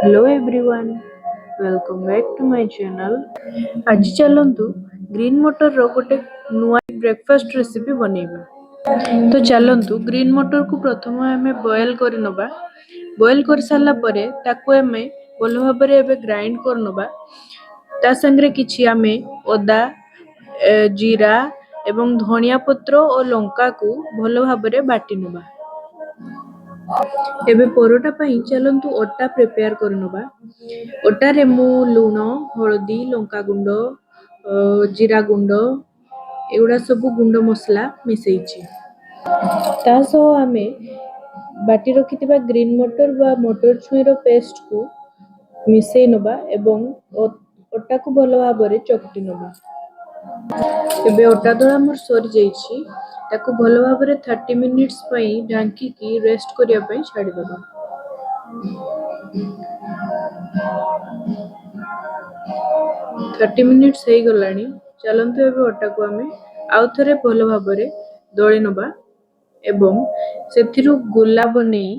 Hello everyone, welcome back to my channel. ଆଜି ଚାଲନ୍ତୁ green ମଟରର ଗୋଟେ ନୂଆ ବ୍ରେକଫାଷ୍ଟ ରେସିପି ବନେଇବା। ତ ଚାଲନ୍ତୁ ଗ୍ରୀନ୍ ମଟରକୁ ପ୍ରଥମେ ଆମେ ବଏଲ୍ କରିନେବା। ବଏଲ୍ କରିସାରିଲା ପରେ ତାକୁ ଆମେ ଭଲ ଭାବରେ ଏବେ ଗ୍ରାଇଣ୍ଡ କରିନେବା। ତା ସାଙ୍ଗରେ କିଛି ଆମେ ଅଦା, ଜିରା ଏବଂ ଧନିଆ ପତ୍ର ଓ ଲଙ୍କାକୁ ଭଲ ଭାବରେ ବାଟି ନେବା। ଏବେ ପରଟା ପାଇଁ ଚାଲନ୍ତୁ ଅଟା ପ୍ରିପେୟାର କରିନେବା। ଅଟାରେ ମୁଁ ଲୁଣ, ହଳଦୀ, ଲଙ୍କା ଗୁଣ୍ଡ, ଜିରା ଗୁଣ୍ଡ ଏଗୁଡ଼ା ସବୁ ଗୁଣ୍ଡ ମସଲା ମିଶେଇଛି। ତା ସହ ଆମେ ବାଟି ରଖିଥିବା ଗ୍ରୀନ୍ ମଟର ବା ମଟର ଛୁଇଁର ପେଷ୍ଟକୁ ମିଶେଇ ନେବା ଏବଂ ଅଟାକୁ ଭଲ ଭାବରେ ଚକଟି ନେବା। ଏବେ ଅଟା ଦଳା ମୋର ସରିଯାଇଛି। ତାକୁ ଭଲ ଭାବରେ 30 ମିନିଟ୍ସ ପାଇଁ ଢାଙ୍କିକି ରେଷ୍ଟ କରିବା ପାଇଁ ଛାଡ଼ିଦେବା। 30 ମିନିଟ୍ସ ହେଇଗଲାଣି। ଚାଲନ୍ତୁ ଏବେ ଅଟାକୁ ଆମେ ଆଉ ଥରେ ଭଲ ଭାବରେ ଦଳି ନେବା ଏବଂ ସେଥିରୁ ଗୋଲା ବନେଇ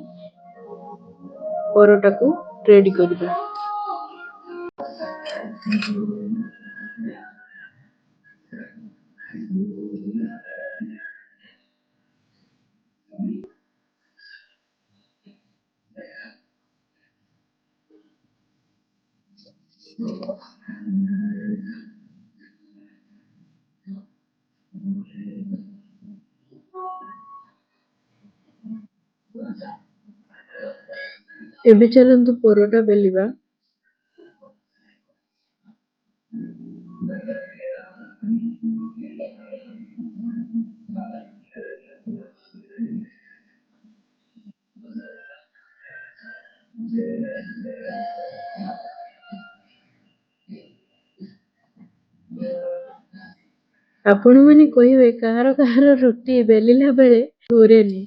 ପରଟାକୁ ରେଡି କରିବା। ଏବେ ଚାଲନ୍ତୁ ପରଟା ବେଲିବା। ଆପଣମାନେ କହିବେ କାହାର କାହାର ରୁଟି ବେଲିଲା ବେଳେ ଘୁରେନି।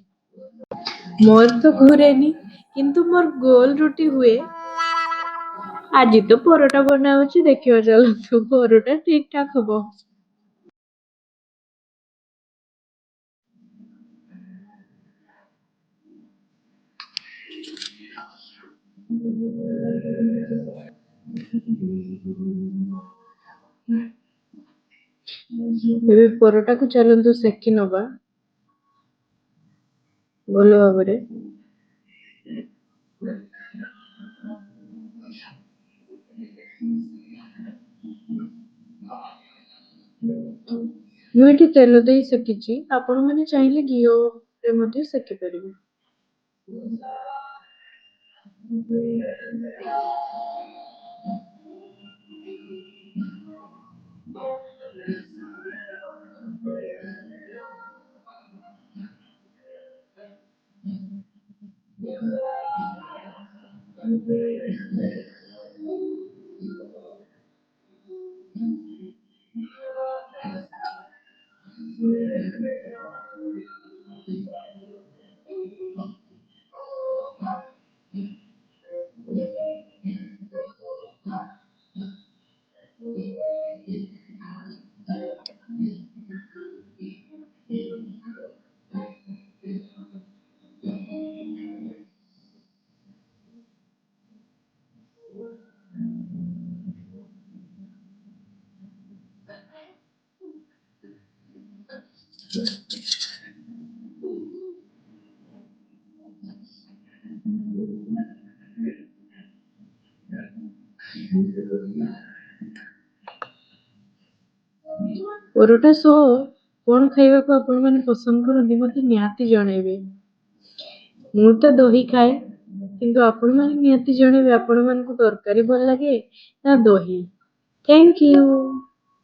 ମୋର ତ ଘୁରେନି, କିନ୍ତୁ ମୋର ଗୋଲ ରୁଟି ହୁଏ। ଆଜି ତ ପରଟା ବନାଉଛି, ଦେଖିବା ଚାଲନ୍ତୁ ପରଟା ଠିକ ଠାକ ହବ। ଏବେ ପରଟାକୁ ଚାଲନ୍ତୁ ସେକି ନବା ଭଲ ଭାବରେ। ମୁଁ ଏଠି ତେଲ ଦେଇ ସେକିଛି, ଆପଣମାନେ ଚାହିଁଲେ ଘିଅରେ ମଧ୍ୟ ସେକି ପାରିବେ। ପରଟା ସହ କଣ ଖାଇବାକୁ ଆପଣମାନେ ପସନ୍ଦ କରନ୍ତି ମୋତେ ନିହାତି ଜଣେଇବେ। ମୁଁ ତ ଦହି ଖାଏ, କିନ୍ତୁ ଆପଣମାନେ ନିହାତି ଜଣେଇବେ ଆପଣମାନଙ୍କୁ ତରକାରୀ ଭଲ ଲାଗେ ନା ଦହି। Thank you.